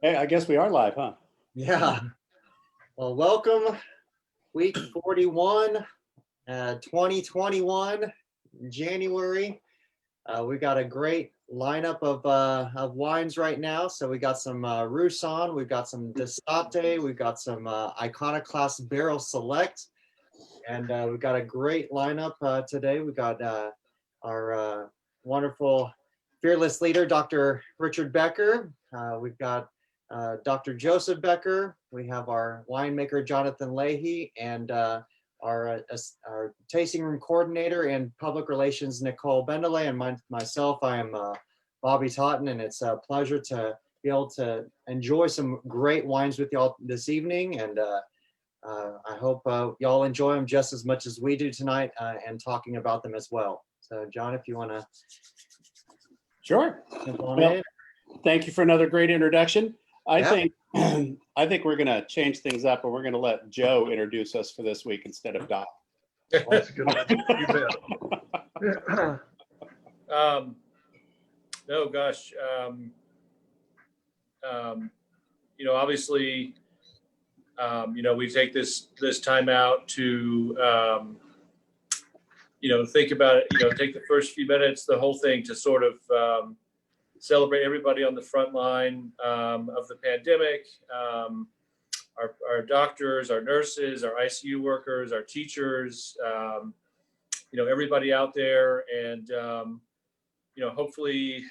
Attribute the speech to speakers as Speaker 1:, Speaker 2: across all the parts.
Speaker 1: Hey, I guess we are live, huh?
Speaker 2: Yeah. Well, welcome, week 41, 2021, January. We got a great lineup of wines right now. So we got some Roussan, we've got some Desate, we've got some Iconoclast Barrel Select, and we've got a great lineup today. We got our wonderful fearless leader, Dr. Richard Becker. We've got Dr. Joseph Becker. We have our winemaker, Jon Leahy, and our tasting room coordinator and public relations, Nichole Bendele, and myself, I am Bobby Totten, and it's a pleasure to be able to enjoy some great wines with y'all this evening. And I hope y'all enjoy them just as much as we do tonight and talking about them as well. So, John, if you want to.
Speaker 1: Sure. Well, thank you for another great introduction. I think we're going to change things up, and we're going to let Joe introduce us for this week instead of Doc.
Speaker 3: Well, that's a good idea. You bet.
Speaker 4: No, gosh. Obviously, we take this time out to, think about it, take the first few minutes, the whole thing to sort of celebrate everybody on the front line of the pandemic, our doctors, our nurses, our ICU workers, our teachers, everybody out there. And, hopefully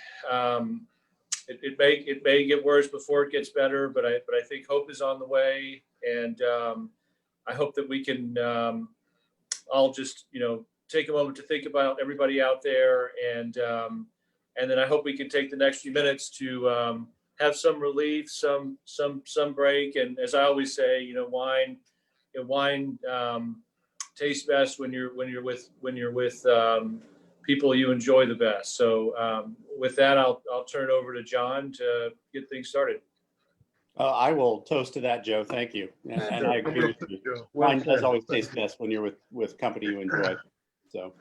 Speaker 4: it may get worse before it gets better, but I think hope is on the way. And I hope that we can all just, take a moment to think about everybody out there. And then I hope we can take the next few minutes to have some relief, some break. And as I always say, wine tastes best when you're with people you enjoy the best. So with that, I'll turn it over to John to get things started.
Speaker 1: I will toast to that, Joe. Thank you. And I agree with you. Wine does always taste best when you're with company you enjoy. So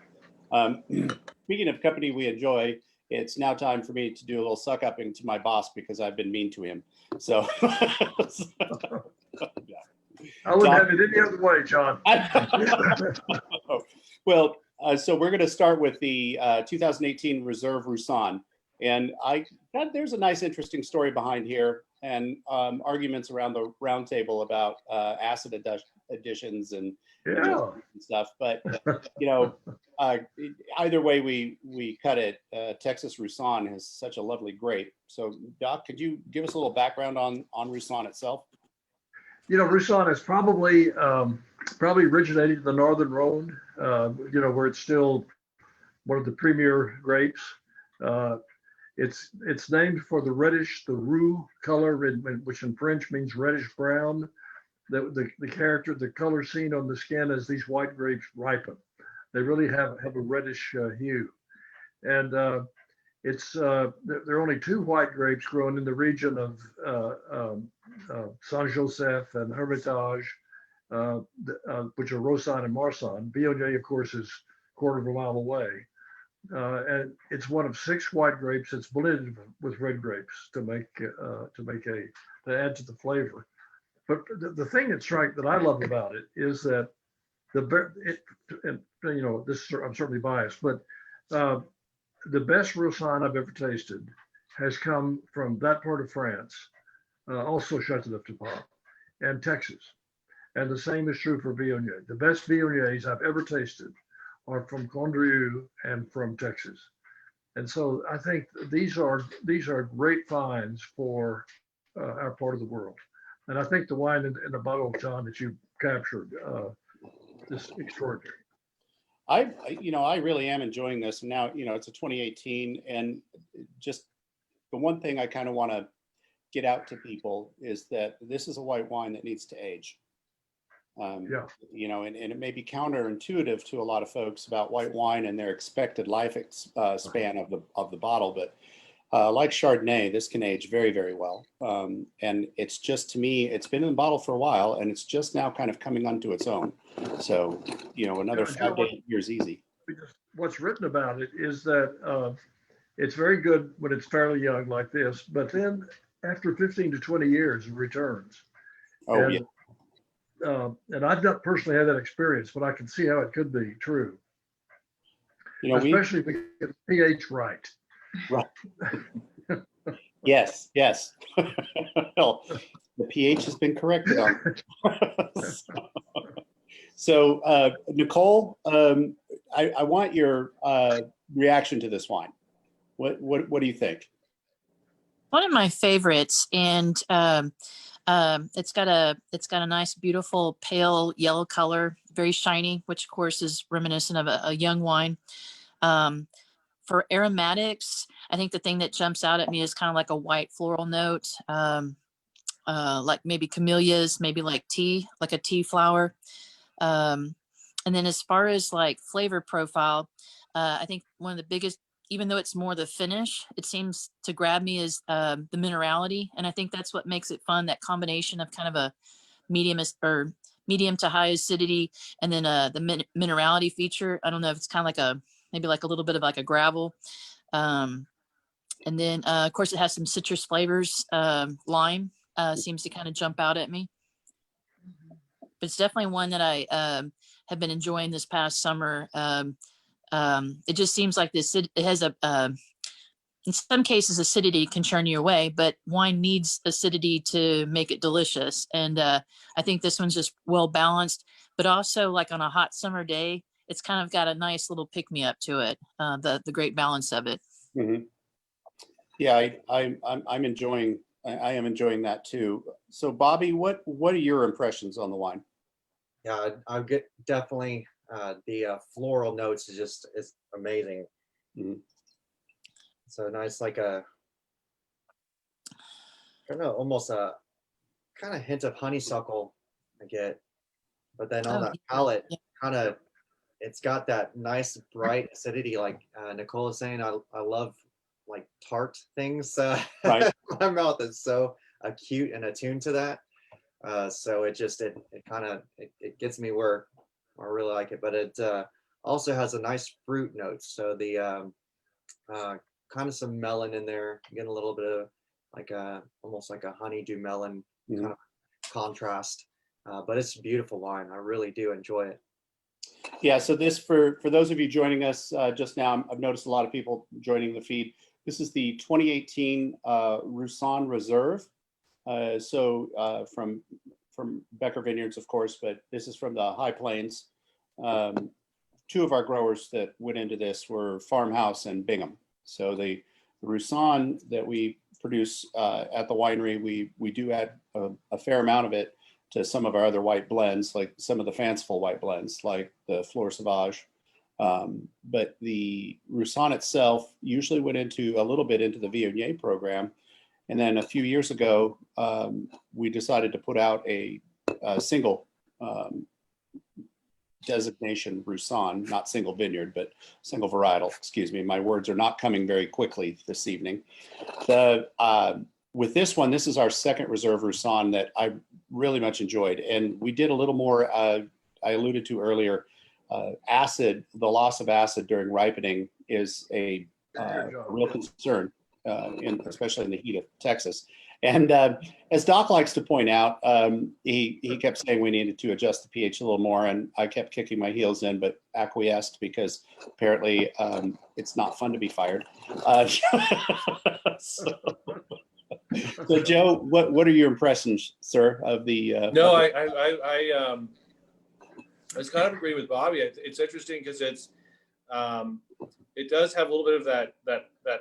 Speaker 1: speaking of company we enjoy, it's now time for me to do a little suck upping to my boss because I've been mean to him. So yeah.
Speaker 3: I wouldn't have it any other way, John.
Speaker 1: Well, so we're going to start with the 2018 Reserve Roussan. And there's a nice, interesting story behind here and arguments around the round table about acid additions and stuff. But, either way we cut it, Texas Roussan has such a lovely grape. So, Doc, could you give us a little background on Roussan itself?
Speaker 3: Roussan is probably originated in the Northern Rhone, where it's still one of the premier grapes. It's named for the roux color, which in French means reddish brown. The color seen on the skin as these white grapes ripen. They really have a reddish hue. And there are only two white grapes grown in the region of Saint-Joseph and Hermitage, which are Roussan and Marsanne. Viognier, of course, is a quarter of a mile away. And it's one of 6 white grapes that's blended with red grapes to add to the flavor. But the thing that I love about it is that I'm certainly biased, but the best Roussan I've ever tasted has come from that part of France, also Châteauneuf-du-Pape, and Texas. And the same is true for Viognier. The best Viogniers I've ever tasted are from Condrieu and from Texas. And so I think these are great finds for our part of the world. And I think the wine in the bottle, John, that you captured is extraordinary.
Speaker 1: I really am enjoying this. And now, it's a 2018, and just the one thing I kind of want to get out to people is that this is a white wine that needs to age. And it may be counterintuitive to a lot of folks about white wine and their expected life span of the bottle, but like Chardonnay, this can age very, very well. And it's just, to me, it's been in the bottle for a while, and it's just now kind of coming onto its own. So, another 5 to 8 years easy.
Speaker 3: What's written about it is that it's very good when it's fairly young like this, but then after 15 to 20 years it returns.
Speaker 1: Oh, yeah.
Speaker 3: And I've not personally had that experience, but I can see how it could be true,
Speaker 1: You know,
Speaker 3: especially if we get the pH right.
Speaker 1: right. Yes, yes. Well, the pH has been corrected on. So, Nichole, I want your reaction to this wine. What do you think?
Speaker 5: One of my favorites, and it's got a nice, beautiful, pale yellow color, very shiny, which of course is reminiscent of a young wine. For aromatics, I think the thing that jumps out at me is kind of like a white floral note, like maybe camellias, maybe like tea, like a tea flower. And then as far as like flavor profile, I think one of the biggest, even though it's more the finish, it seems to grab me is the minerality. And I think that's what makes it fun, that combination of kind of a medium to high acidity, and then the minerality feature. I don't know if it's kind of like maybe like a little bit of like a gravel. And then of course it has some citrus flavors. Lime seems to kind of jump out at me. But it's definitely one that I have been enjoying this past summer. It just seems like it has in some cases, acidity can churn you away, but wine needs acidity to make it delicious. And I think this one's just well balanced, but also like on a hot summer day, it's kind of got a nice little pick me up to it. The great balance of it.
Speaker 1: Mm-hmm. Yeah, I'm enjoying. I am enjoying that too. So, Bobby, what are your impressions on the wine?
Speaker 2: Yeah, I get definitely the floral notes is amazing.
Speaker 1: Mm-hmm.
Speaker 2: So nice, like I don't know, almost a kind of hint of honeysuckle I get, but then on that palate, kind of, it's got that nice bright acidity. Like Nichole is saying, I love like tart things.
Speaker 1: Right.
Speaker 2: My mouth is so acute and attuned to that. So it kind of gets me where I really like it, but it also has a nice fruit note. So the kind of some melon in there. You get a little bit of like almost like a honeydew melon kind of contrast. But it's a beautiful wine. I really do enjoy it.
Speaker 1: Yeah. So this, for those of you joining us just now, I've noticed a lot of people joining the feed. This is the 2018 Roussanne Reserve. From Becker Vineyards, of course, but this is from the High Plains. Two of our growers that went into this were Farmhouse and Bingham. So the Roussanne that we produce at the winery, we do add a fair amount of it to some of our other white blends, like some of the fanciful white blends, like the Fleur Sauvage. But the Roussanne itself usually went a little bit into the Viognier program. And then a few years ago, we decided to put out a single designation Roussanne, not single vineyard, but single varietal. Excuse me, my words are not coming very quickly this evening. With this one, this is our second Reserve Roussanne that I really much enjoyed. And we did a little more, I alluded to earlier, acid, the loss of acid during ripening is a real concern. Especially in the heat of Texas. And as Doc likes to point out, he kept saying we needed to adjust the pH a little more, and I kept kicking my heels in, but acquiesced because apparently it's not fun to be fired. So Joe, what are your impressions, sir, of the?
Speaker 4: No, I just kind of agree with Bobby. It's interesting because it does have a little bit of that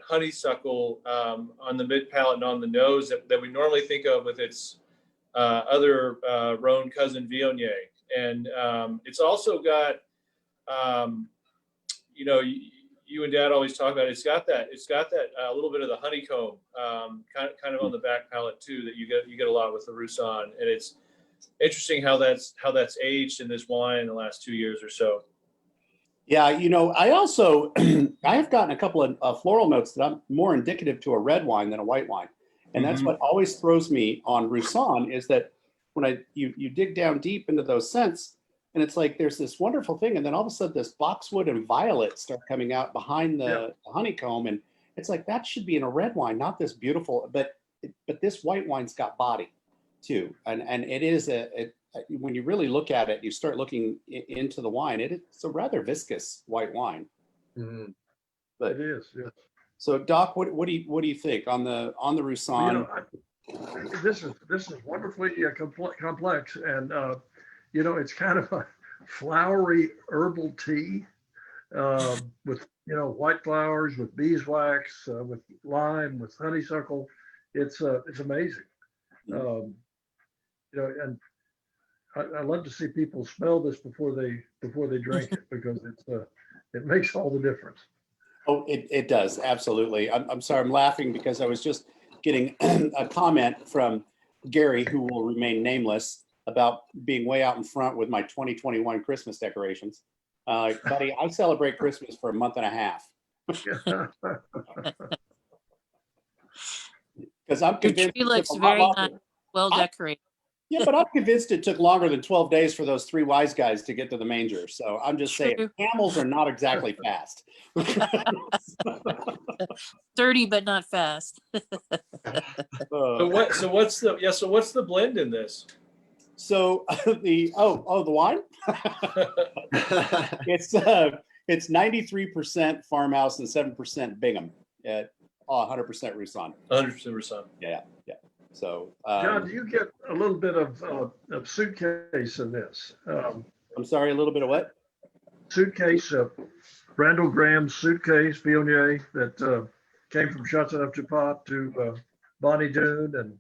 Speaker 4: honeysuckle on the mid palate and on the nose that we normally think of with its other Rhone cousin Viognier. And it's also got, you and Dad always talk about it. It's got that a little bit of the honeycomb kind of on the back palate too that you get a lot with the Roussanne. And it's interesting how that's aged in this wine in the last 2 years or so.
Speaker 1: Yeah, I also I have gotten a couple of floral notes that I'm more indicative to a red wine than a white wine, and that's what always throws me on Roussanne is that when you dig down deep into those scents, and it's like there's this wonderful thing, and then all of a sudden this boxwood and violet start coming out behind the honeycomb, and it's like that should be in a red wine, not this beautiful. But but this white wine's got body too. And it is when you really look at it, you start looking into the wine, it's a rather viscous white wine.
Speaker 2: Mhm.
Speaker 1: But
Speaker 3: It is, yes.
Speaker 1: so Doc, what do you think on the Roussan?
Speaker 3: You know, this is wonderfully complex, and you know, it's kind of a flowery herbal tea with, you know, white flowers, with beeswax, with lime, with honeysuckle. It's amazing. You know, and I love to see people smell this before they drink it, because it makes all the difference.
Speaker 1: Oh, it does. Absolutely. I'm sorry. I'm laughing because I was just getting a comment from Gary, who will remain nameless, about being way out in front with my 2021 Christmas decorations. Buddy, I celebrate Christmas for a month and a half because I'm
Speaker 5: Your
Speaker 1: convinced.
Speaker 5: tree
Speaker 1: it took
Speaker 5: looks
Speaker 1: a lot
Speaker 5: very
Speaker 1: longer.
Speaker 5: nice, well decorated.
Speaker 1: Yeah, but I'm convinced it took longer than 12 days for those three wise guys to get to the manger. So I'm just saying,
Speaker 5: True.
Speaker 1: camels are not exactly fast.
Speaker 5: Sturdy but not fast.
Speaker 4: So what's the blend in this?
Speaker 1: So the wine, it's 93% farmhouse and 7% Bingham at 100% Roussan.
Speaker 4: 100% Roussan.
Speaker 1: Yeah. So
Speaker 3: John, do you get a little bit of suitcase in this?
Speaker 1: I'm sorry, a little bit of what?
Speaker 3: Suitcase, Randall Graham's suitcase, Viognier, that came from Châteauneuf-du-Pape to Bonnie Doon, and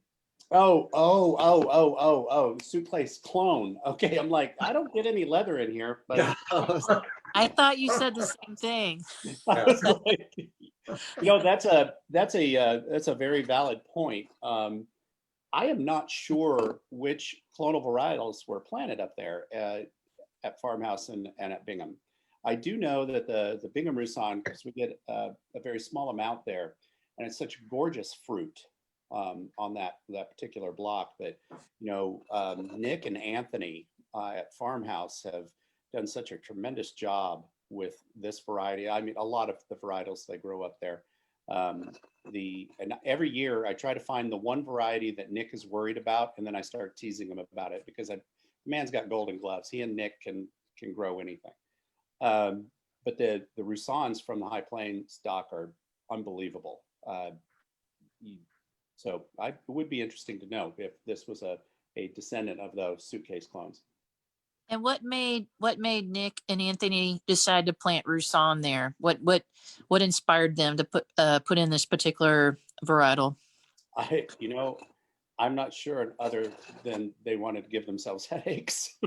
Speaker 1: Suitcase clone. Okay, I'm like, I don't get any leather in here, but
Speaker 2: Yeah.
Speaker 5: I thought you said the same thing.
Speaker 1: I was like, that's a very valid point. I am not sure which clonal varietals were planted up there at Farmhouse and at Bingham. I do know that the Bingham Roussan, because we get a very small amount there, and it's such gorgeous fruit on that particular block. But Nick and Anthony at Farmhouse have done such a tremendous job with this variety. I mean, a lot of the varietals they grow up there. And every year I try to find the one variety that Nick is worried about, and then I start teasing him about it, because the man's got golden gloves. He and Nick can grow anything. But the Roussans from the High Plains stock are unbelievable. So it would be interesting to know if this was a descendant of those suitcase clones.
Speaker 5: And what made Nick and Anthony decide to plant Roussan there? What inspired them to put in this particular varietal?
Speaker 1: I'm not sure, other than they wanted to give themselves headaches.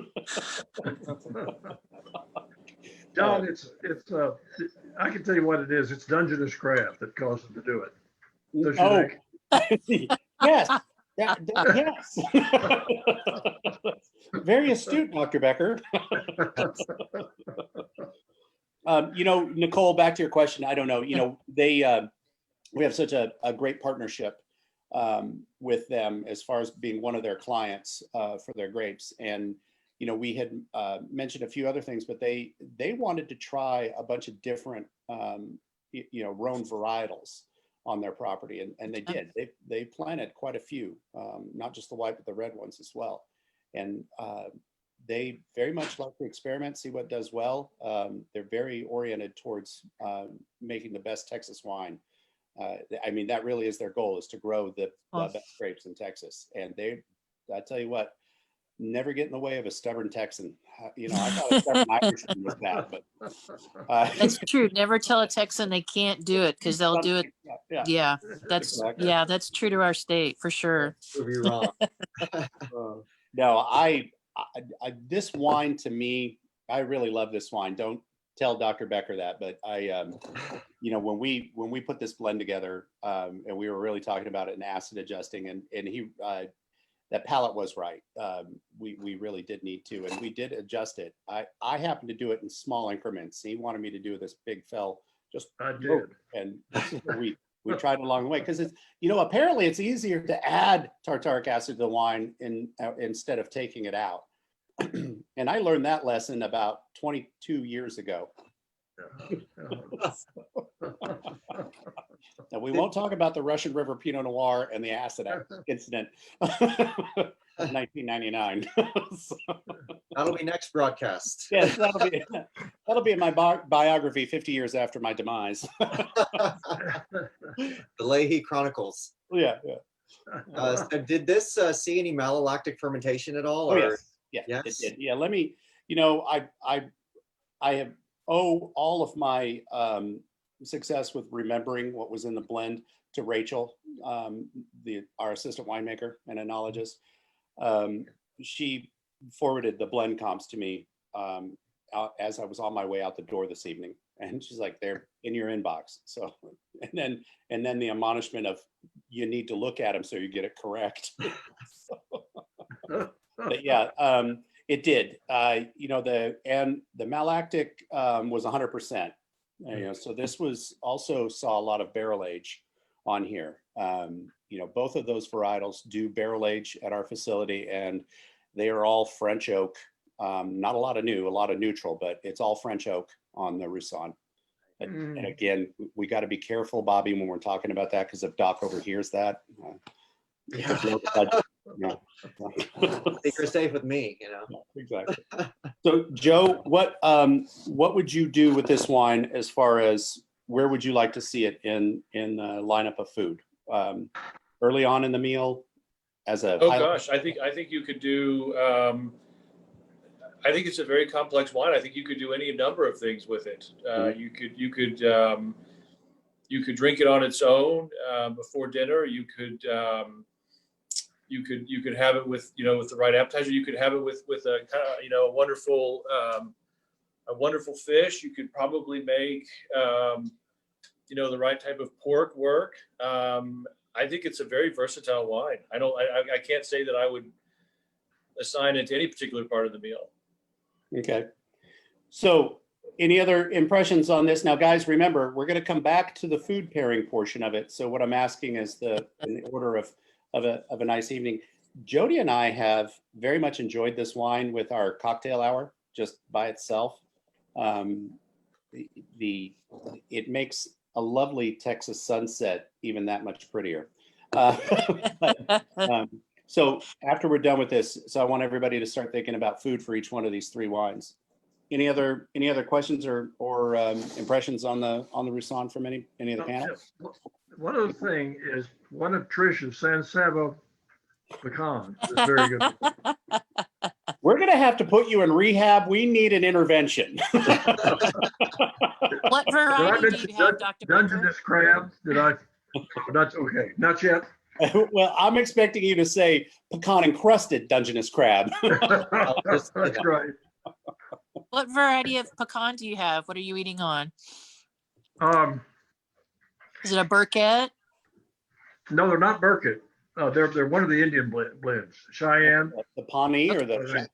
Speaker 3: John, it's I can tell you what it is. It's Dungeness crab that caused them to do it. Don't you think?
Speaker 1: Yes. Yes. Very astute, Dr. Becker. Nichole, back to your question. I don't know. We have such a great partnership with them as far as being one of their clients for their grapes. And, we had mentioned a few other things, but they wanted to try a bunch of different, Rhone varietals on their property. And they did. They planted quite a few, not just the white, but the red ones as well. And they very much like to experiment, see what does well. They're very oriented towards making the best Texas wine. That really is their goal, is to grow the best grapes in Texas. And I tell you what, never get in the way of a stubborn Texan. I thought a stubborn Irishman was bad, but
Speaker 5: That's true. Never tell a Texan they can't do it, because they'll do it. Yeah, that's
Speaker 1: Exactly.
Speaker 5: that's true to our state for sure.
Speaker 2: Prove you wrong.
Speaker 1: No, this wine, to me, I really love this wine. Don't tell Dr. Becker that, but when we put this blend together, and we were really talking about it and acid adjusting, and he that palate was right. We really did need to, and we did adjust it. I happened to do it in small increments. He wanted me to do this big fell.
Speaker 3: I did.
Speaker 1: And we tried along the way, because it's, apparently it's easier to add tartaric acid to the wine instead of taking it out. And I learned that lesson about 22 years ago. Now, we won't talk about the Russian River Pinot Noir and the acid incident of 1999. So,
Speaker 2: That'll be next broadcast.
Speaker 1: yes, that'll be in my biography 50 years after my demise.
Speaker 2: The Leahy Chronicles.
Speaker 1: Yeah.
Speaker 2: So did this see any malolactic fermentation at all?
Speaker 1: Oh,
Speaker 2: or?
Speaker 1: yes. Yeah,
Speaker 2: Yes?
Speaker 1: it did. Yeah, let me, I have all of my success with remembering what was in the blend to Rachel, our assistant winemaker and enologist. She forwarded the blend comps to me as I was on my way out the door this evening, and she's like, "They're in your inbox." So, and then the admonishment of, you need to look at them so you get it correct. But yeah, it did. The malactic was 100%. So this was also saw a lot of barrel age on here. Both of those varietals do barrel age at our facility, and they are all French oak. Not a lot of neutral, but it's all French oak on the Roussan. And again, we got to be careful, Bobby, when we're talking about that, because if Doc overhears that,
Speaker 2: Secret safe with me,
Speaker 1: Exactly. So, Joe, what would you do with this wine as far as where would you like to see it in the lineup of food? Early on in the meal, as a
Speaker 4: gosh, I think you could do. I think it's a very complex wine. I think you could do any number of things with it. You could drink it on its own before dinner. You could have it with with the right appetizer. You could have it with a kind of a wonderful fish. You could probably make the right type of pork work. I think it's a very versatile wine. I can't say that I would assign it to any particular part of the meal.
Speaker 1: Okay. So any other impressions on this? Now, guys, remember, we're going to come back to the food pairing portion of it. So what I'm asking is in the order of a nice evening. Jody and I have very much enjoyed this wine with our cocktail hour just by itself. It makes a lovely Texas sunset even that much prettier. So after we're done with this, so I want everybody to start thinking about food for each one of these three wines. Any other questions or impressions on the Roussan from any of the panel?
Speaker 3: One other thing is one of Trish's San Saba pecans is very good.
Speaker 1: We're going to have to put you in rehab. We need an intervention.
Speaker 5: What variety do you have, Dr. Becker?
Speaker 3: Dungeness crab. That's okay. Not yet.
Speaker 1: Well, I'm expecting you to say pecan encrusted Dungeness crab.
Speaker 3: That's right.
Speaker 5: What variety of pecan do you have? What are you eating on? Is it a Burkett?
Speaker 3: No, they're not Burkett. They're one of the Indian blends. Cheyenne.
Speaker 1: The Pawnee or the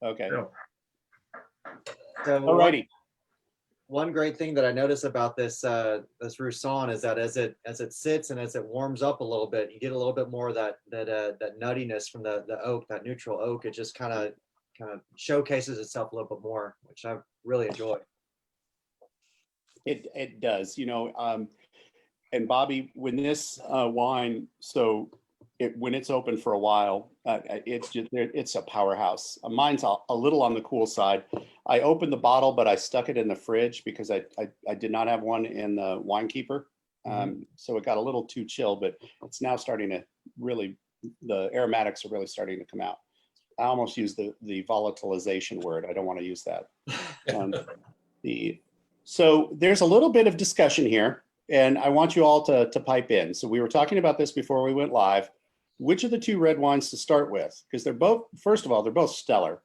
Speaker 1: okay.
Speaker 3: No.
Speaker 2: So
Speaker 1: Alrighty.
Speaker 2: one great thing that I notice about this Roussan is that as it sits and as it warms up a little bit, you get a little bit more of that nuttiness from the oak, that neutral oak. It just kind of showcases itself a little bit more, which I really enjoy.
Speaker 1: It does, and Bobby, when this wine, when it's open for a while, it's a powerhouse. Mine's a little on the cool side. I opened the bottle, but I stuck it in the fridge because I did not have one in the wine keeper. So it got a little too chill, but it's now starting to the aromatics are really starting to come out. I almost used the volatilization word. I don't want to use that. So there's a little bit of discussion here, and I want you all to pipe in. So we were talking about this before we went live. Which of the two red wines to start with? Because they're both, first of all, they're both stellar.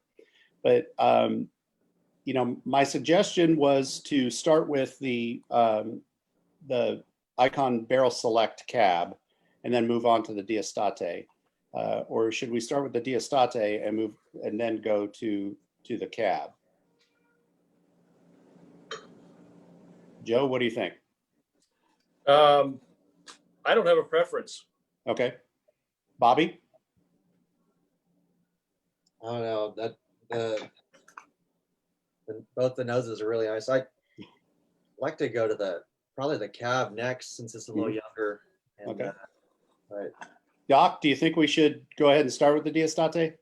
Speaker 1: But my suggestion was to start with the Icon Barrel Select Cab, and then move on to the Diastate. Or should we start with the Diastate and then go to the Cab? Joe, what do you think?
Speaker 4: I don't have a preference.
Speaker 1: Okay. Bobby?
Speaker 2: I don't know, both the noses are really nice. I like to go to probably the cab next, since it's a little younger. And,
Speaker 1: Okay.
Speaker 2: But
Speaker 1: Doc, do you think we should go ahead and start with the Diastate?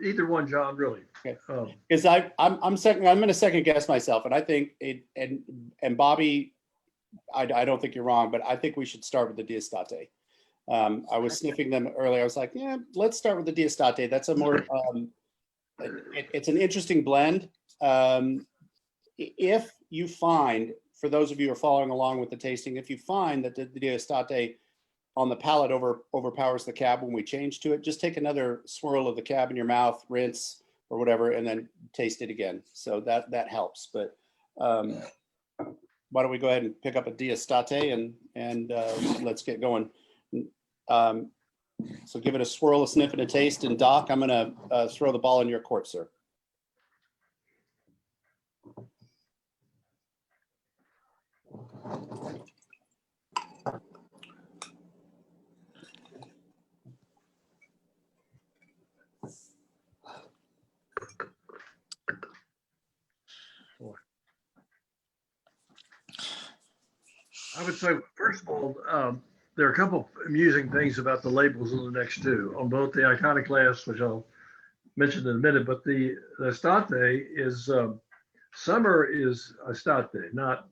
Speaker 3: Either one, John, really.
Speaker 1: Okay.
Speaker 3: Um,
Speaker 1: Because I'm going to second guess myself, and I think it and Bobby, I don't think you're wrong, but I think we should start with the Diastate. I was sniffing them earlier. I was like, yeah, let's start with the Diastate. That's a more it's an interesting blend. If you find, for those of you who are following along with the tasting, if you find that the Diastate on the palate overpowers the cab when we change to it, just take another swirl of the cab in your mouth, rinse or whatever, and then taste it again. So that helps. But why don't we go ahead and pick up a Diastate and let's get going. So give it a swirl, a sniff, and a taste. And Doc, I'm going to throw the ball in your court, sir.
Speaker 3: I would say, first of all, there are a couple amusing things about the labels on the next two, on both the Iconoclast, which I'll mention in a minute, but the Estate is, summer is Estate, not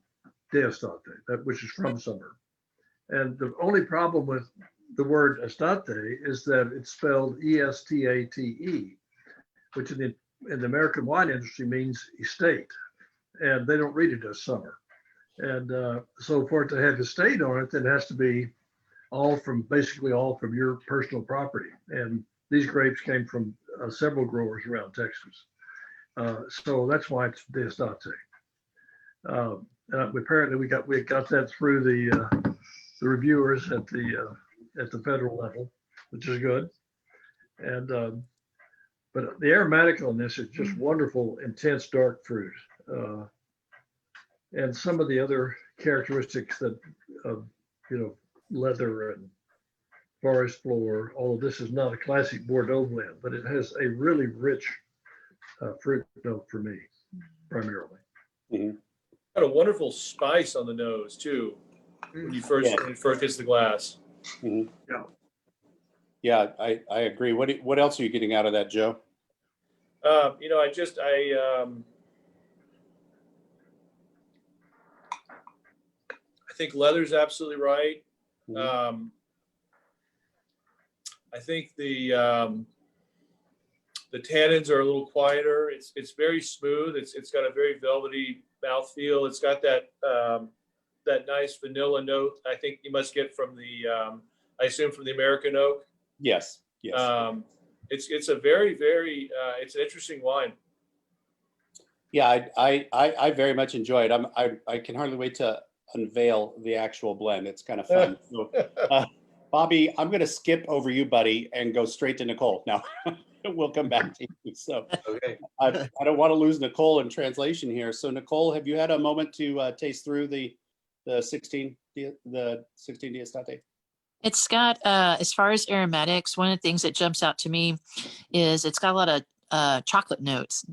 Speaker 3: Deestate, which is from summer. And the only problem with the word Estate is that it's spelled Estate, which in the American wine industry means estate, and they don't read it as summer. And so for it to have estate on it, it has to be basically all from your personal property. And these grapes came from several growers around Texas. So that's why it's Deestate. Apparently we got that through the reviewers at the federal level, which is good. And but the aromatic on this is just wonderful, intense dark fruit. And some of the other characteristics that, leather and forest floor, although this is not a classic Bordeaux blend, but it has a really rich fruit note for me, primarily.
Speaker 1: Mm-hmm.
Speaker 4: Got a wonderful spice on the nose too, when you first hits the glass.
Speaker 1: Mm-hmm.
Speaker 3: Yeah.
Speaker 1: Yeah, I agree. What else are you getting out of that, Joe?
Speaker 4: I think leather's absolutely right.
Speaker 1: Mm-hmm.
Speaker 4: I think the tannins are a little quieter. It's very smooth. It's got a very velvety mouthfeel. It's got that nice vanilla note. I think you must get from I assume from the American oak.
Speaker 1: Yes.
Speaker 4: It's a very it's an interesting wine.
Speaker 1: Yeah, I very much enjoy it. I can hardly wait to unveil the actual blend. It's kind of fun. So, Bobby, I'm going to skip over you, buddy, and go straight to Nichole. Now, we'll come back to you. So
Speaker 2: okay.
Speaker 1: I don't want to lose Nichole in translation here. So Nichole, have you had a moment to taste through the 16 Diastate?
Speaker 5: It's got, as far as aromatics, one of the things that jumps out to me is it's got a lot of chocolate notes.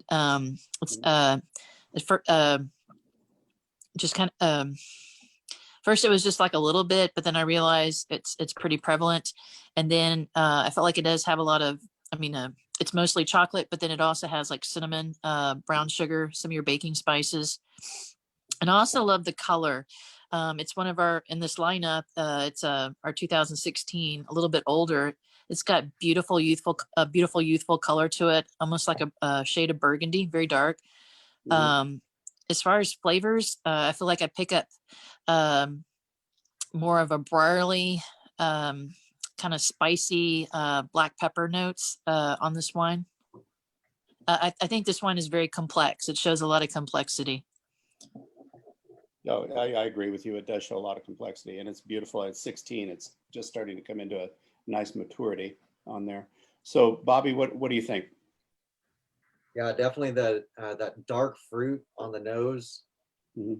Speaker 5: Just kind of, first it was just like a little bit, but then I realized it's pretty prevalent. And then I felt like it does have a lot of, it's mostly chocolate, but then it also has like cinnamon, brown sugar, some of your baking spices. And I also love the color. It's one of in this lineup, it's our 2016, a little bit older. It's got beautiful youthful color to it, almost like a shade of burgundy, very dark.
Speaker 1: Mm-hmm.
Speaker 5: As far as flavors, I feel like I pick up more of a briarly, kind of spicy black pepper notes on this wine. I think this wine is very complex. It shows a lot of complexity.
Speaker 1: No, I agree with you. It does show a lot of complexity, and it's beautiful. At 16, it's just starting to come into a nice maturity on there. So, Bobby, what do you think?
Speaker 2: Yeah, definitely that dark fruit on the nose.
Speaker 1: Mm-hmm.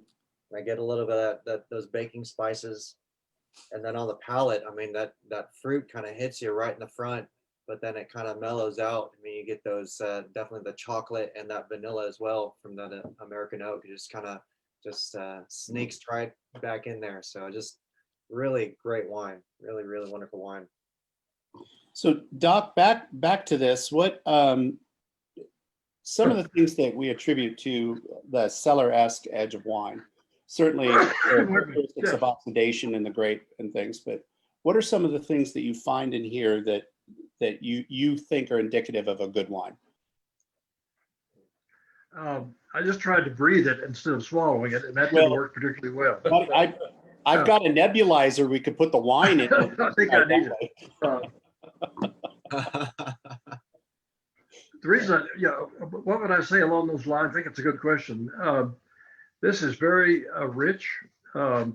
Speaker 2: I get a little bit of those baking spices, and then on the palate, that fruit kind of hits you right in the front, but then it kind of mellows out. You get those definitely the chocolate and that vanilla as well from the American oak. It just kind of just sneaks right back in there. So just really great wine, really, really wonderful wine.
Speaker 1: So Doc, back to this, what some of the things that we attribute to the cellar-esque edge of wine, certainly the characteristics of oxidation in the grape and things, but what are some of the things that you find in here that you think are indicative of a good wine?
Speaker 3: I just tried to breathe it instead of swallowing it, and that didn't work particularly well.
Speaker 1: I've got a nebulizer we could put the wine in.
Speaker 3: I think I need it. The reason, what would I say along those lines? I think it's a good question. This is very rich, a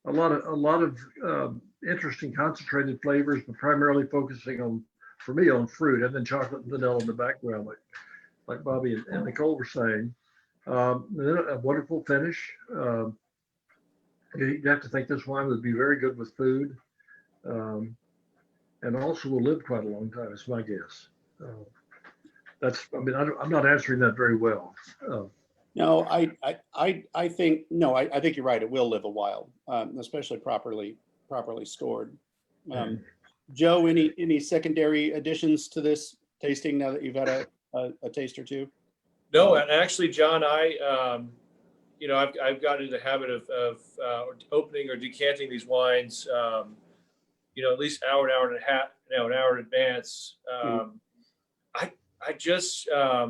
Speaker 3: lot of interesting concentrated flavors, but primarily focusing on, for me, on fruit, and then chocolate and vanilla in the background, like Bobby and Nichole were saying. Then a wonderful finish. You have to think this wine would be very good with food, and also will live quite a long time. Is my guess. I'm not answering that very well.
Speaker 1: No, I think you're right. It will live a while, especially properly stored. Joe, any secondary additions to this tasting now that you've had a taste or two?
Speaker 4: No, and actually, John, I've gotten into the habit of opening or decanting these wines, at least an hour and a half, an hour in advance. I just, I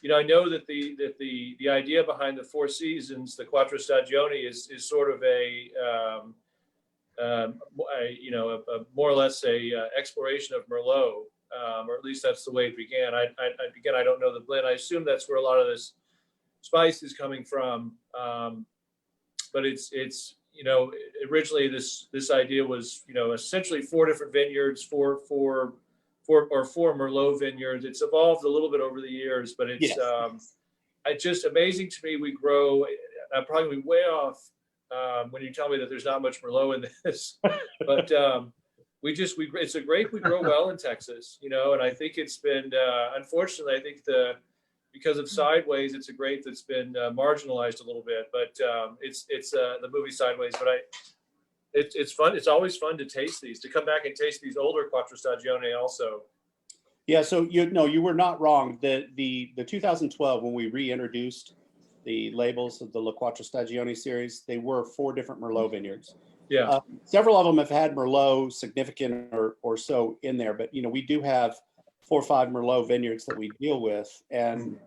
Speaker 4: know that the idea behind the Four Seasons, the Quattro Stagioni, is sort of a more or less a exploration of Merlot, or at least that's the way it began. I don't know the blend. I assume that's where a lot of this spice is coming from. But it's originally this idea was essentially 4 different vineyards, four Merlot vineyards. It's evolved a little bit over the years, but it's it's just amazing to me. We grow. I'm probably way off when you tell me that there's not much Merlot in this, but it's a grape we grow well in Texas, and I think it's been unfortunately, I think because of Sideways, it's a grape that's been marginalized a little bit, but it's the movie Sideways, but it's fun. It's always fun to taste these, to come back and taste these older Quattro Stagioni also.
Speaker 1: Yeah, so you were not wrong. The 2012, when we reintroduced the labels of the La Quattro Stagioni series, they were 4 different Merlot vineyards.
Speaker 4: Yeah.
Speaker 1: Several of them have had Merlot significant or so in there, but we do have 4 or 5 Merlot vineyards that we deal with, and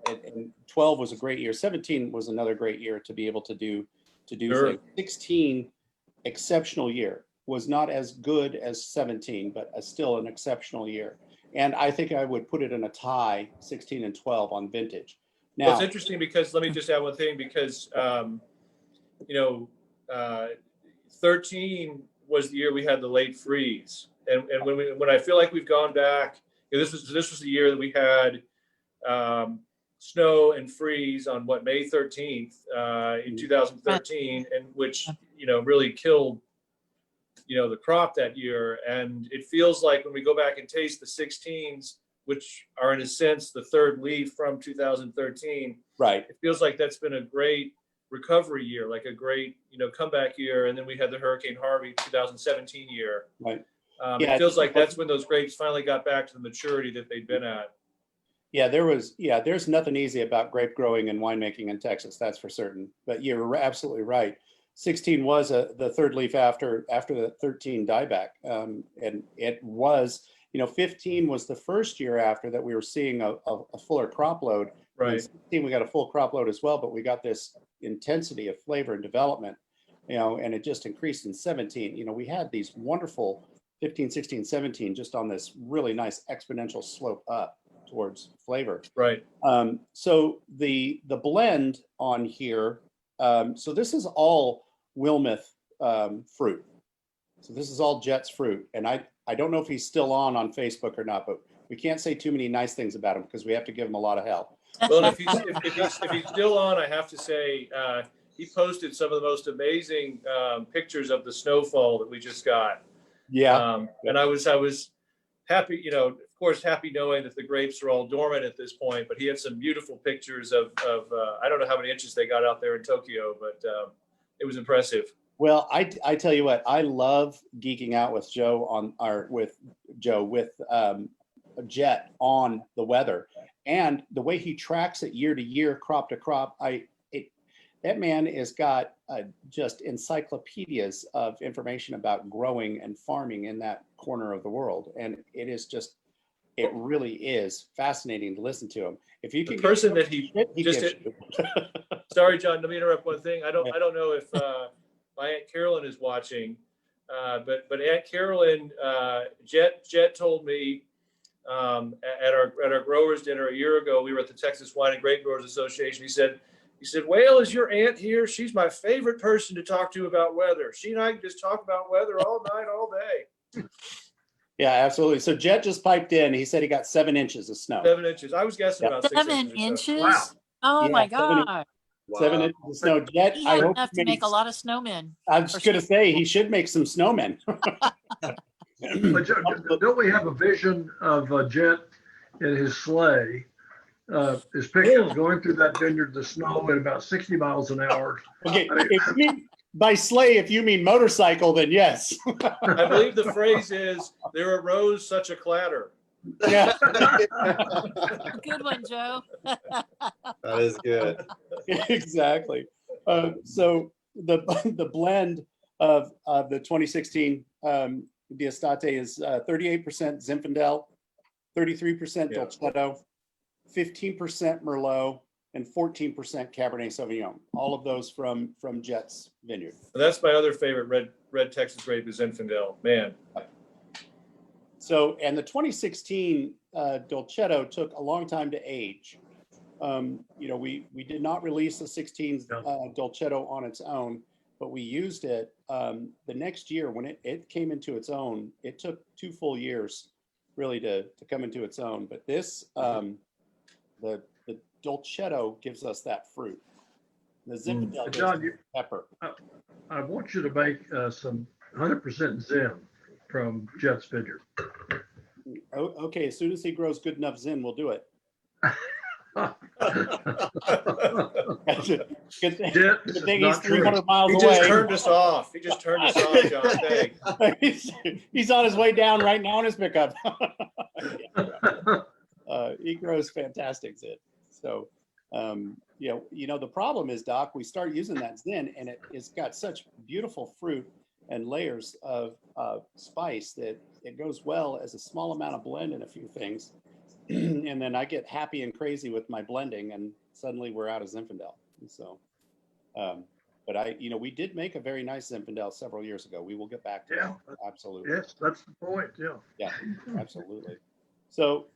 Speaker 1: 12 was a great year. 17 was another great year to be able to do
Speaker 4: Sure.
Speaker 1: things. 16, exceptional year, was not as good as 17, but still an exceptional year. And I think I would put it in a tie, 16 and 12 on vintage. Now,
Speaker 4: Well, it's interesting because let me just add one thing, because 13 was the year we had the late freeze, and when I feel like we've gone back, this was the year that we had snow and freeze on May 13th in 2013, and which really killed the crop that year. And it feels like when we go back and taste the 16s, which are in a sense the third leaf from 2013,
Speaker 1: right,
Speaker 4: it feels like that's been a great recovery year, like a great comeback year. And then we had the Hurricane Harvey 2017 year.
Speaker 1: right.
Speaker 4: It feels like that's when those grapes finally got back to the maturity that they'd been at.
Speaker 1: Yeah, there's nothing easy about grape growing and winemaking in Texas, that's for certain. But you're absolutely right. 16 was the third leaf after the 13 dieback, and it was 15 was the first year after that we were seeing a fuller crop load.
Speaker 4: Right.
Speaker 1: In 16 we got a full crop load as well, but we got this intensity of flavor and development, and it just increased in 17. We had these wonderful 15, 16, 17 just on this really nice exponential slope up towards flavor.
Speaker 4: Right.
Speaker 1: So the blend on here, so this is all Wilmoth fruit. So this is all Jet's fruit. And I don't know if he's still on Facebook or not, but we can't say too many nice things about him because we have to give him a lot of hell.
Speaker 4: Well, if he's still on, I have to say he posted some of the most amazing pictures of the snowfall that we just got.
Speaker 1: Yeah.
Speaker 4: And I was happy, course, happy knowing that the grapes are all dormant at this point, but he had some beautiful pictures of I don't know how many inches they got out there in Tokyo, but it was impressive.
Speaker 1: Well, I tell you what, I love geeking out with Jet on the weather, and the way he tracks it year to year, crop to crop. That man has got just encyclopedias of information about growing and farming in that corner of the world, and it really is fascinating to listen to him. If you can,
Speaker 4: The person that he just
Speaker 1: gives you.
Speaker 4: Sorry, John, let me interrupt one thing. I don't know if my Aunt Carolyn is watching, but Aunt Carolyn, Jet told me at our growers dinner a year ago, we were at the Texas Wine and Grape Growers Association. He said, "Whale, is your aunt here? She's my favorite person to talk to about weather. She and I can just talk about weather all night, all day."
Speaker 1: Yeah, absolutely. So Jet just piped in. He said he got 7 inches of snow.
Speaker 4: 7 inches. I was guessing about 6
Speaker 5: 7
Speaker 4: inches. Or so.
Speaker 5: inches?
Speaker 3: Wow.
Speaker 5: Oh
Speaker 1: Yeah,
Speaker 5: my
Speaker 1: 7
Speaker 5: God.
Speaker 1: 7 inches of snow. Jet,
Speaker 5: He
Speaker 1: I
Speaker 5: had
Speaker 1: hope
Speaker 5: enough
Speaker 1: he
Speaker 5: to make a
Speaker 1: makes-
Speaker 5: lot of snowmen.
Speaker 1: I was going to say he should make some snowmen.
Speaker 3: But don't we have a vision of Jet in his sleigh, his pictures going through that vineyard, the snow at about 60 miles an hour?
Speaker 1: Okay, if you mean by sleigh, if you mean motorcycle, then yes.
Speaker 4: I believe the phrase is, "There arose such a clatter."
Speaker 1: Yeah,
Speaker 5: Good one, Joe.
Speaker 2: That is good.
Speaker 1: exactly. So the blend of the 2016 D'Estate is 38% Zinfandel, 33%
Speaker 4: Yeah.
Speaker 1: Dolcetto, 15% Merlot, and 14% Cabernet Sauvignon. All of those from Jet's vineyard.
Speaker 4: And that's my other favorite red Texas grape is Zinfandel. Man,
Speaker 1: So, and the 2016 Dolcetto took a long time to age. We did not release the 16 Dolcetto on its own, but we used it the next year when it came into its own. It took 2 full years really to come into its own. But this, the Dolcetto gives us that fruit. The Zinfandel gives
Speaker 3: John,
Speaker 1: us pepper.
Speaker 3: I want you to make some 100% Zin from Jet's vineyard.
Speaker 1: Okay, as soon as he grows good enough Zin, we'll do it. Good thing,
Speaker 3: Jet,
Speaker 1: good
Speaker 3: this
Speaker 1: thing
Speaker 3: is
Speaker 1: he's
Speaker 3: not true.
Speaker 1: 300 miles
Speaker 4: he
Speaker 1: away.
Speaker 4: just turned us off. He just turned us off, John. Thanks.
Speaker 1: He's on his way down right now in his pickup. He grows fantastic Zin. So, the problem is, Doc, we start using that Zin and it's got such beautiful fruit and layers of spice that it goes well as a small amount of blend in a few things. And then I get happy and crazy with my blending and suddenly we're out of Zinfandel. So, but we did make a very nice Zinfandel several years ago. We will get back to that. Absolutely.
Speaker 3: Yes, that's the point. Yeah.
Speaker 1: Yeah, absolutely. So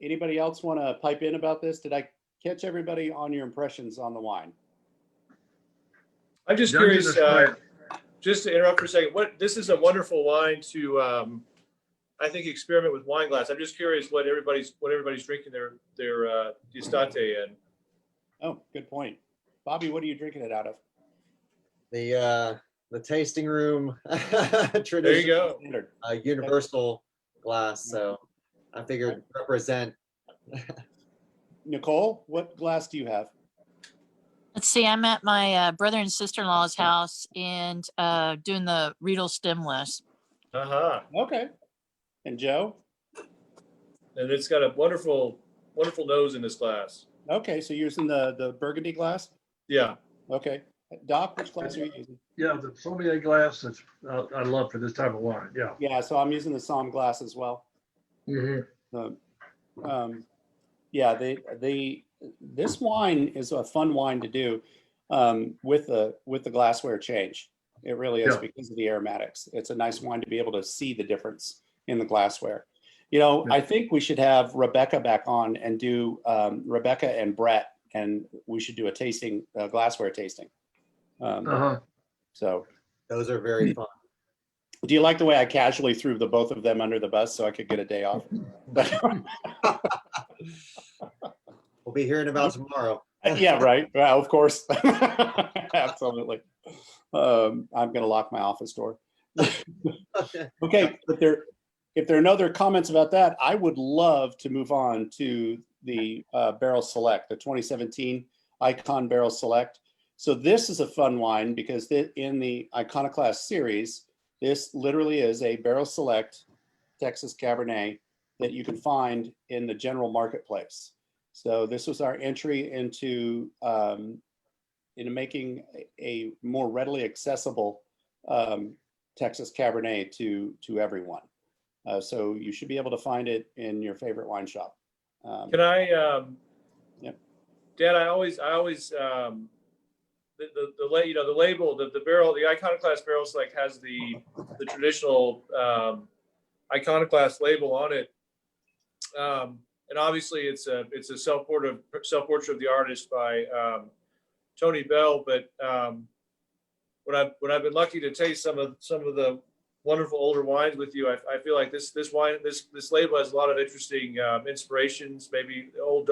Speaker 1: anybody else want to pipe in about this? Did I catch everybody on your impressions on the wine?
Speaker 4: I'm just
Speaker 3: John, you
Speaker 4: curious,
Speaker 3: described-
Speaker 4: just to interrupt for a second. This is a wonderful wine to, I think, experiment with wine glass. I'm just curious what everybody's drinking their D'Estate in.
Speaker 1: Oh, good point. Bobby, what are you drinking it out of?
Speaker 2: The tasting room
Speaker 4: There you
Speaker 2: traditional
Speaker 4: go.
Speaker 2: universal glass. So I figured represent.
Speaker 1: Nichole, what glass do you have?
Speaker 5: Let's see, I'm at my brother and sister-in-law's house and doing the Riedel stemless.
Speaker 4: Uh-huh.
Speaker 1: Okay. And Joe?
Speaker 4: And it's got a wonderful, wonderful nose in this glass.
Speaker 1: Okay, so you're using the burgundy glass?
Speaker 4: Yeah.
Speaker 1: Okay. Doc, which glass are you using?
Speaker 3: Yeah, the sommelier glass that's I love for this type of wine. Yeah.
Speaker 1: Yeah, so I'm using the Somme glass as well.
Speaker 3: Mm-hmm.
Speaker 1: This wine is a fun wine to do with the glassware change. It really is
Speaker 3: Yeah.
Speaker 1: because of the aromatics. It's a nice wine to be able to see the difference in the glassware.
Speaker 3: Yeah.
Speaker 1: I think we should have Rebecca back on and do Rebecca and Brett, and we should do a tasting, glassware tasting. So,
Speaker 2: Those are very fun.
Speaker 1: do you like the way I casually threw the both of them under the bus so I could get a day off?
Speaker 2: We'll be hearing about tomorrow.
Speaker 1: Yeah, right. Well, of course. Absolutely. I'm going to lock my office door. Okay, but if there are no other comments about that, I would love to move on to the Barrel Select, the 2017 Icon Barrel Select. So this is a fun wine because in the Iconoclast series, this literally is a Barrel Select Texas Cabernet that you can find in the general marketplace. So this was our entry into making a more readily accessible Texas Cabernet to everyone. So you should be able to find it in your favorite wine shop.
Speaker 4: Can I,
Speaker 1: yeah.
Speaker 4: Dan, I always, the label, the barrel, the Iconoclast Barrel Select has the traditional Iconoclast label on it. And obviously it's a self-portrait of the artist by Tony Bell. But when I've been lucky to taste some of the wonderful older wines with you, I feel like this label has a lot of interesting inspirations. Maybe old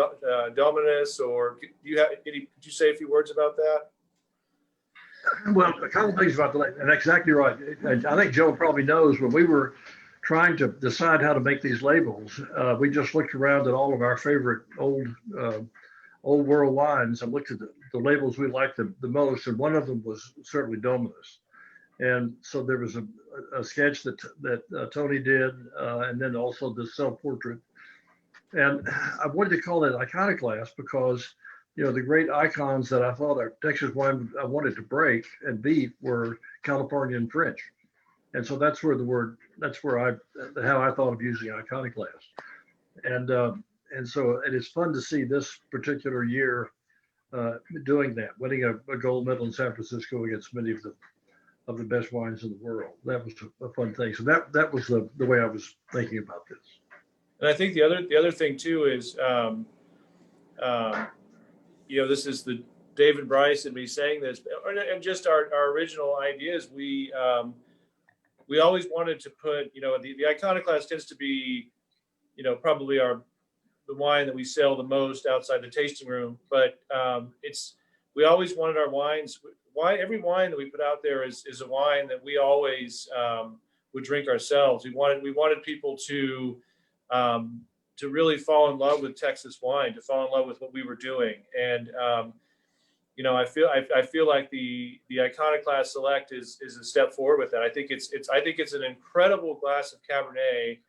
Speaker 4: Dominus, or could you say a few words about that?
Speaker 3: Well, a couple of things about the label, and exactly right. And I think Joe probably knows when we were trying to decide how to make these labels, we just looked around at all of our favorite old world wines and looked at the labels we liked the most, and one of them was certainly Dominus. And so there was a sketch that Tony did, and then also the self-portrait. And I wanted to call it Iconoclast because, the great icons that I thought our Texas wine I wanted to break and beat were California and French. And so that's where how I thought of using Iconoclast. And so it is fun to see this particular year doing that, winning a gold medal in San Francisco against many of the best wines in the world. That was a fun thing. So that was the way I was thinking about this.
Speaker 4: And I think the other thing too is, this is the David Bryce and me saying this, and just our original ideas. We always wanted to put, the Iconoclast tends to be, probably the wine that we sell the most outside the tasting room. But we always wanted our wines. Every wine that we put out there is a wine that we always would drink ourselves. We wanted people to really fall in love with Texas wine, to fall in love with what we were doing. And I feel like the Iconoclast Select is a step forward with that. I think it's an incredible glass of Cabernet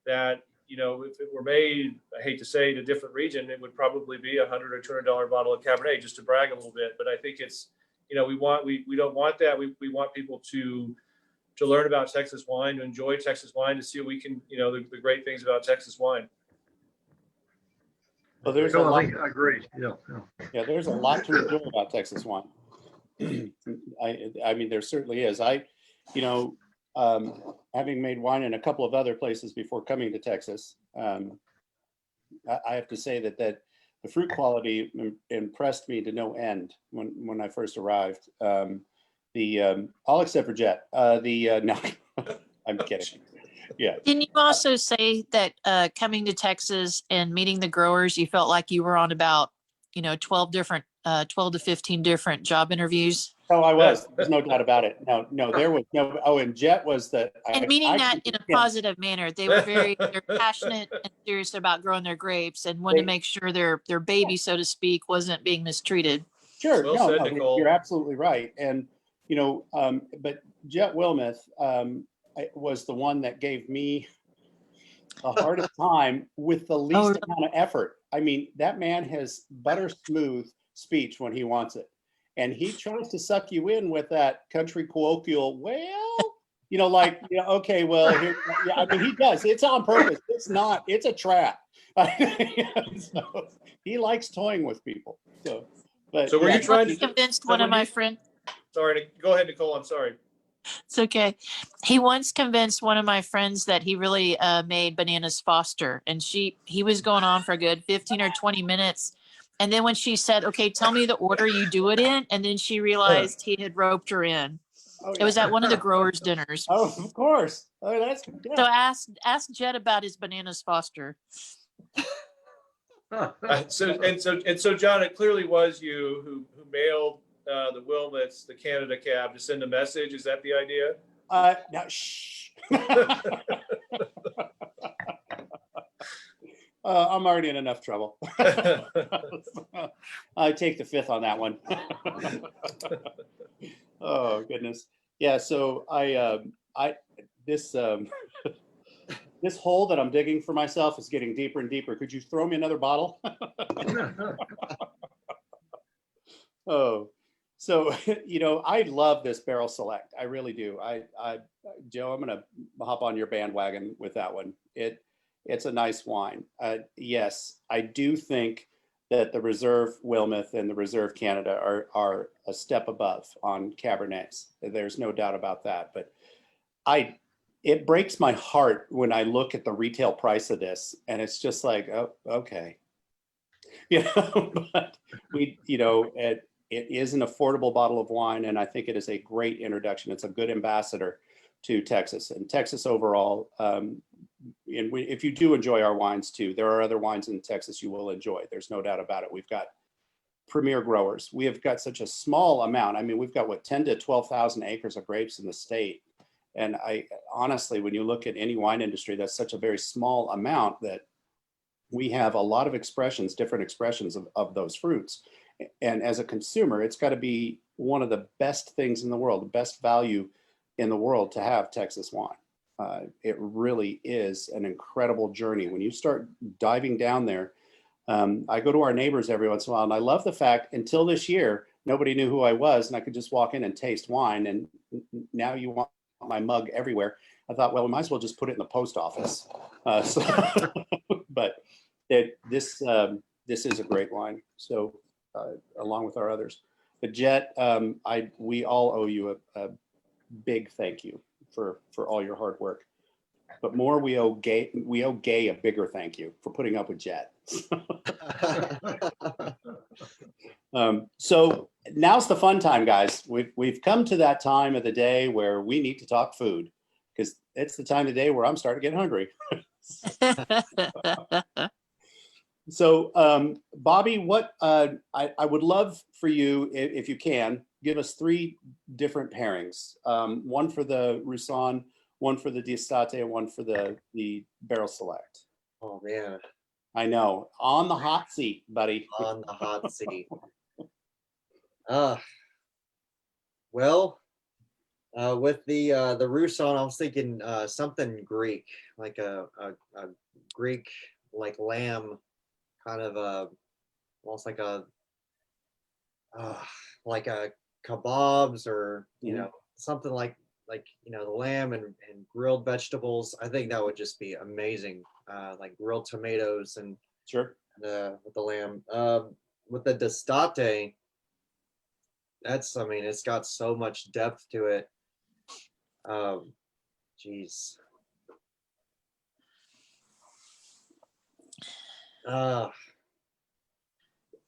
Speaker 4: that, if it were made, I hate to say, in a different region, it would probably be $100 or $200 bottle of Cabernet, just to brag a little bit. But I think it's, we don't want that. We want people to learn about Texas wine, to enjoy Texas wine, to see what we can, the great things about Texas wine.
Speaker 1: Well, there's
Speaker 3: I agree. Yeah.
Speaker 1: Yeah, there's a lot to enjoy about Texas wine. I mean, there certainly is. Having made wine in a couple of other places before coming to Texas, I have to say that the fruit quality impressed me to no end when I first arrived. All except for Jet. No, I'm kidding. Yeah.
Speaker 5: Can you also say that coming to Texas and meeting the growers, you felt like you were on about 12 to 15 different job interviews?
Speaker 1: Oh, I was. There's no doubt about it. No, there was no. Oh, and Jet was the.
Speaker 5: And meaning that in a positive manner. They were they're passionate and serious about growing their grapes and wanted to make sure their baby, so to speak, wasn't being mistreated.
Speaker 1: Sure.
Speaker 4: Well said, Nichole.
Speaker 1: You're absolutely right. And but Jet Wilmoth was the one that gave me the hardest time with the least amount of effort. I mean, that man has butter smooth speech when he wants it. And he tries to suck you in with that country colloquial, okay, well, here, yeah, I mean, he does. It's on purpose. It's not, it's a trap. So he likes toying with people. So
Speaker 4: were you trying to
Speaker 5: convince one of my friends?
Speaker 4: Sorry, go ahead, Nichole. I'm sorry.
Speaker 5: It's okay. He once convinced one of my friends that he really made Bananas Foster, and he was going on for a good 15 or 20 minutes. And then when she said, okay, tell me the order you do it in, and then she realized he had roped her in. Oh, yeah. It was at one of the growers' dinners.
Speaker 1: Oh, of course. Oh,
Speaker 5: So ask Jed about his Bananas Foster.
Speaker 4: So John, it clearly was you who mailed the Wilmoths the Canada cab to send a message. Is that the idea?
Speaker 1: Now, shh. I'm already in enough trouble. I take the fifth on that one. Oh goodness. Yeah. So this this hole that I'm digging for myself is getting deeper and deeper. Could you throw me another bottle? Oh, so I love this barrel select. I really do. Joe, I'm gonna hop on your bandwagon with that one. It's a nice wine. Yes, I do think that the Reserve Wilmouth and the Reserve Canada are a step above on Cabernets. There's no doubt about that. But it breaks my heart when I look at the retail price of this, and it's just like, oh, okay. But it is an affordable bottle of wine, and I think it is a great introduction. It's a good ambassador to Texas and Texas overall. And if you do enjoy our wines too, there are other wines in Texas you will enjoy. There's no doubt about it. We've got premier growers. We have got such a small amount. I mean, we've got 10 to 12,000 acres of grapes in the state. And I honestly, when you look at any wine industry, that's such a very small amount that we have a lot of expressions, different expressions of those fruits. And as a consumer, it's got to be one of the best things in the world, the best value in the world to have Texas wine. It really is an incredible journey. When you start diving down there, I go to our neighbors every once in a while, and I love the fact until this year, nobody knew who I was, and I could just walk in and taste wine. And now you want my mug everywhere. I thought, well, we might as well just put it in the post office. But this is a great wine. So along with our others, the Jet, we all owe you a big thank you for all your hard work. But more, we owe Gay a bigger thank you for putting up with Jet. So now's the fun time, guys. We've come to that time of the day where we need to talk food, because it's the time of day where I'm starting to get hungry. So, Bobby, what I would love for you, if you can, give us 3 different pairings. One for the Roussan, one for the D'Estate, and one for the Barrel Select.
Speaker 2: Oh man,
Speaker 1: I know, on the hot seat, buddy.
Speaker 2: on the hot seat. Well, with the Roussan, I was thinking something Greek, like a Greek like lamb, kind of almost like a kebabs, or something like the lamb and grilled vegetables. I think that would just be amazing. Like grilled tomatoes and
Speaker 1: Sure.
Speaker 2: with the lamb. With the D'Estate, it's got so much depth to it. Geez.
Speaker 1: Do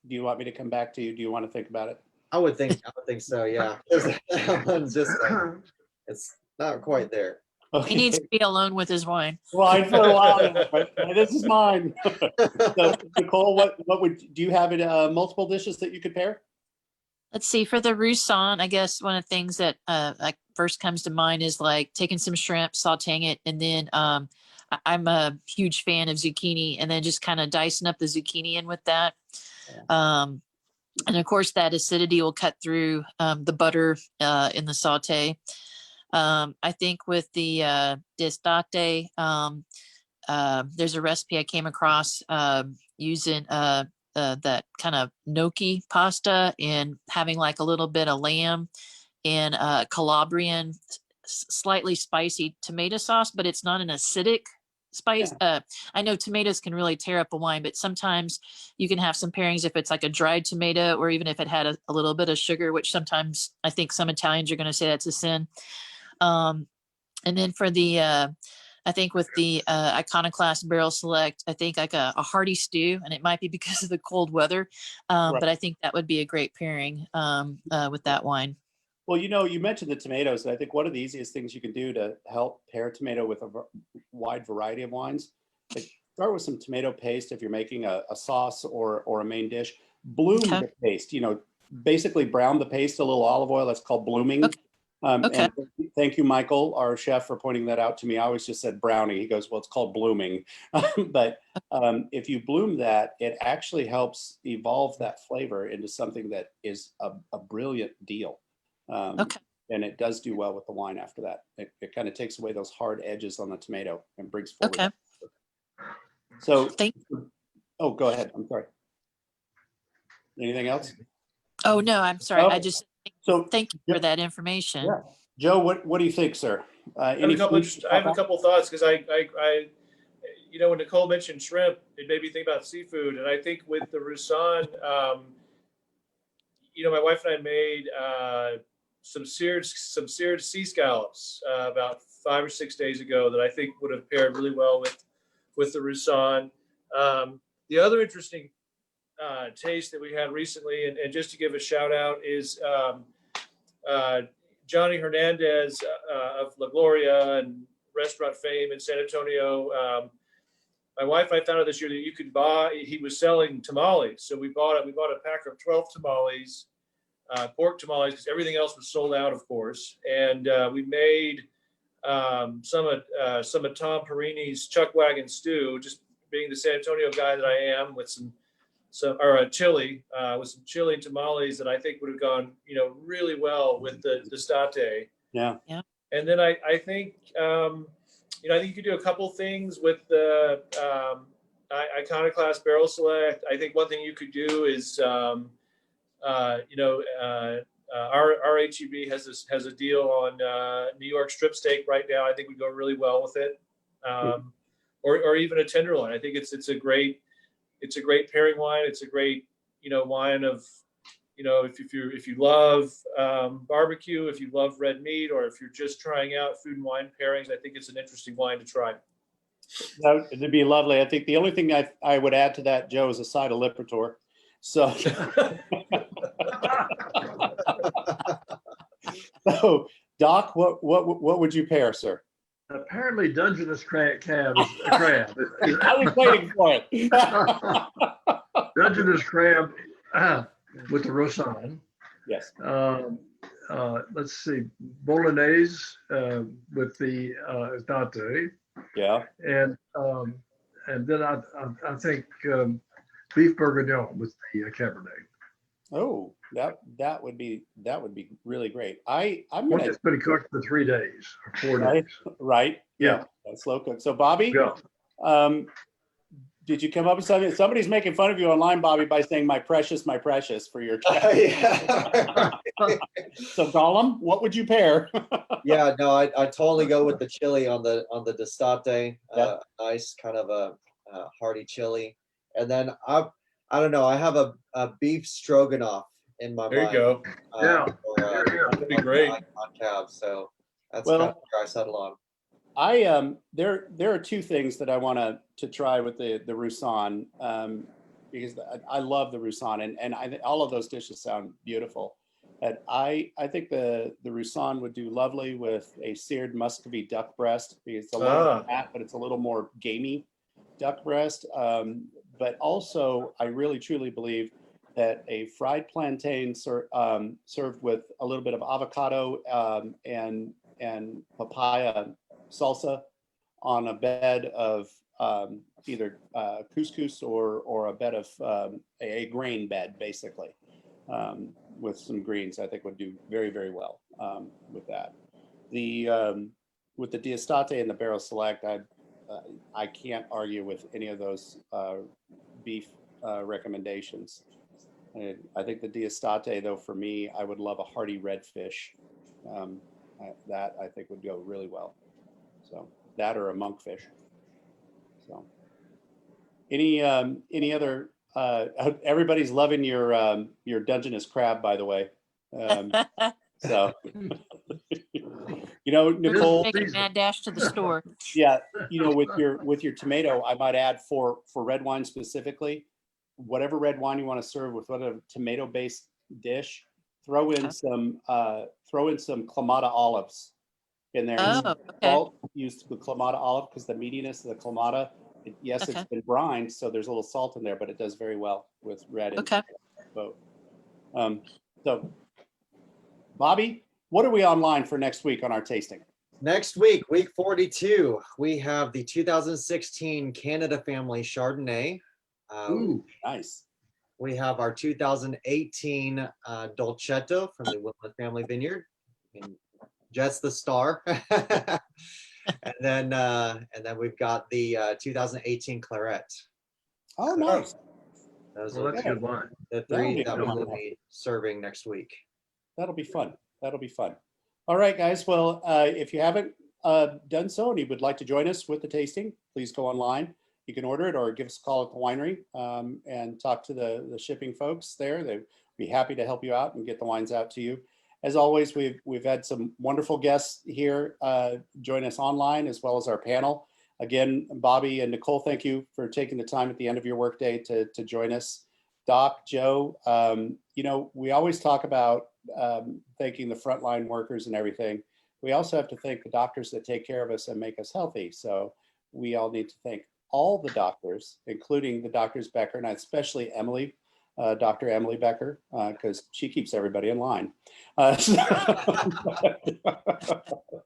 Speaker 1: you want me to come back to you? Do you want to think about it?
Speaker 2: I would think so, yeah. That one's just it's not quite there.
Speaker 1: Okay.
Speaker 5: He needs to be alone with his wine.
Speaker 1: Wine for a while, but this is mine. So, Nichole, do you have multiple dishes that you could pair?
Speaker 5: Let's see, for the Roussan, I guess one of the things that like first comes to mind is like taking some shrimp, sauteing it, and then I'm a huge fan of zucchini, and then just kind of dicing up the zucchini in with that. And of course, that acidity will cut through the butter in the saute. I think with the D'Estate, there's a recipe I came across using that kind of gnocchi pasta and having like a little bit of lamb and Calabrian slightly spicy tomato sauce, but it's not an acidic spice.
Speaker 1: Yeah.
Speaker 5: I know tomatoes can really tear up a wine, but sometimes you can have some pairings if it's like a dried tomato, or even if it had a little bit of sugar, which sometimes I think some Italians are going to say that's a sin. And then for the I think with the Iconoclast Barrel Select, I think like a hearty stew, and it might be because of the cold weather,
Speaker 1: Right.
Speaker 5: but I think that would be a great pairing with that wine.
Speaker 1: Well, you mentioned the tomatoes, and I think one of the easiest things you can do to help pair tomato with a wide variety of wines, like start with some tomato paste if you're making a sauce or a main dish. Bloom
Speaker 5: Okay.
Speaker 1: the paste, basically brown the paste a little olive oil. That's called blooming.
Speaker 5: Okay. Okay.
Speaker 1: And thank you, Michael, our chef, for pointing that out to me. I always just said brownie. He goes, well, it's called blooming. But if you bloom that, it actually helps evolve that flavor into something that is a brilliant deal.
Speaker 5: Okay.
Speaker 1: And it does do well with the wine after that. It kind of takes away those hard edges on the tomato and brings forward.
Speaker 5: Okay.
Speaker 1: So,
Speaker 5: Thank.
Speaker 1: oh, go ahead. I'm sorry. Anything else?
Speaker 5: Oh no, I'm sorry.
Speaker 1: Oh,
Speaker 5: I just
Speaker 1: so
Speaker 5: thank you for that information.
Speaker 1: yeah. Joe, what do you think, sir?
Speaker 4: I have a couple thoughts because I when Nichole mentioned shrimp, it made me think about seafood, and I think with the Roussan, my wife and I made some seared sea scallops about 5 or 6 days ago that I think would have paired really well with the Roussan. The other interesting taste that we had recently, and just to give a shout out, is Johnny Hernandez of La Gloria and restaurant fame in San Antonio. My wife, I found out this year that you could buy. He was selling tamales, so we bought a pack of 12 tamales, pork tamales, because everything else was sold out, of course. And we made some of Tom Perini's chuck wagon stew, just being the San Antonio guy that I am, with some chili, with some chili and tamales that I think would have gone, really well with the destate.
Speaker 1: Yeah.
Speaker 5: Yeah.
Speaker 4: And then I think, I think you could do a couple things with the Iconoclast Barrel Select. I think one thing you could do is, our HEB has a deal on New York strip steak right now. I think would go really well with it, or even a tenderloin. I think it's a great pairing wine. It's a great wine of if you love barbecue, if you love red meat, or if you're just trying out food and wine pairings. I think it's an interesting wine to try.
Speaker 1: That would be lovely. I think the only thing I would add to that, Joe, is a side of Lipitor. So, so Doc, what would you pair, sir?
Speaker 3: Apparently, Dungeness crab is a crab.
Speaker 1: I was waiting for it.
Speaker 3: Dungeness crab with the Roussan.
Speaker 1: Yes.
Speaker 3: Let's see, bolognese with the Dante.
Speaker 1: Yeah.
Speaker 3: And then I think beef bourguignon with the Cabernet.
Speaker 1: Oh, that would be really great. I'm
Speaker 3: One
Speaker 1: gonna
Speaker 3: that's been cooked for 3 days or 4 days.
Speaker 1: right.
Speaker 3: Yeah.
Speaker 1: Slow cook. So Bobby,
Speaker 3: Yeah.
Speaker 1: did you come up with something? Somebody's making fun of you online, Bobby, by saying my precious for your
Speaker 2: Yeah.
Speaker 1: So Gollum, what would you pair?
Speaker 2: Yeah, no, I totally go with the chili on the destate.
Speaker 1: Yep.
Speaker 2: Nice kind of a hearty chili. And then I don't know, I have a beef stroganoff in my
Speaker 4: There you
Speaker 2: mind.
Speaker 4: go.
Speaker 3: Yeah.
Speaker 4: That'd be great.
Speaker 2: On cab, so that's
Speaker 1: Well,
Speaker 2: kind of where I settle on.
Speaker 1: There are two things that I want to try with the Roussan, because I love the Roussan, and all of those dishes sound beautiful. And I think the Roussan would do lovely with a seared Muscovy duck breast, because it's a little fat, but it's a little more gamey duck breast. But also, I really truly believe that a fried plantain served with a little bit of avocado and papaya salsa on a bed of either couscous or a bed of a grain bed, basically, with some greens, I think would do very, very well with that. With the D'Estate and the Barrel Select, I can't argue with any of those beef recommendations. I think the D'Estate, though, for me, I would love a hearty redfish. That I think would go really well. So that or a monkfish. So any other? Everybody's loving your Dungeness crab, by the way. So Nichole,
Speaker 5: Make a mad dash to the store.
Speaker 1: yeah, with your tomato, I might add for red wine specifically, whatever red wine you want to serve with whatever tomato-based dish, throw in some Clamato olives in there.
Speaker 5: Oh, okay.
Speaker 1: Salt, use the Clamato olive because the meatiness of the Clamato, yes, it's been brined, so there's a little salt in there, but it does very well with red and both. So, Bobby, what are we online for next week on our tasting?
Speaker 2: Next week, week 42, we have the 2016 Canada Family Chardonnay.
Speaker 3: Ooh,
Speaker 1: Nice.
Speaker 2: We have our 2018 Dolcetto from the Wilmot Family Vineyard. And Jet's the star. and then we've got the 2018 Claret.
Speaker 1: Oh, nice.
Speaker 2: Those
Speaker 3: well,
Speaker 2: are
Speaker 3: that's a good wine.
Speaker 2: the
Speaker 1: That'll
Speaker 2: three
Speaker 1: be
Speaker 2: that we
Speaker 1: fun.
Speaker 2: will be serving next week.
Speaker 1: That'll be fun. That'll be fun. All right, guys. Well, if you haven't done so and you would like to join us with the tasting, please go online. You can order it or give us a call at the winery and talk to the shipping folks there. They'd be happy to help you out and get the wines out to you. As always, we've had some wonderful guests here join us online as well as our panel. Again, Bobby and Nichole, thank you for taking the time at the end of your workday to join us. Doc, Joe, you know, we always talk about thanking the frontline workers and everything. We also have to thank the doctors that take care of us and make us healthy. So we all need to thank all the doctors, including the doctors Becker, and especially Emily, Dr. Emily Becker, because she keeps everybody in line.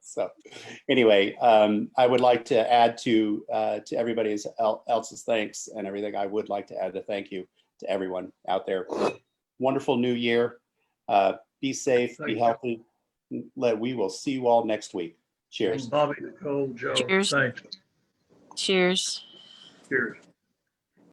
Speaker 1: So anyway, I would like to add to everybody else's thanks and everything. I would like to add a thank you to everyone out there. Wonderful new year. Be safe, be healthy. We will see you all next week. Cheers.
Speaker 3: Bobby, Nichole, Joe,
Speaker 5: Cheers.
Speaker 3: thanks.
Speaker 5: Cheers.
Speaker 3: Cheers.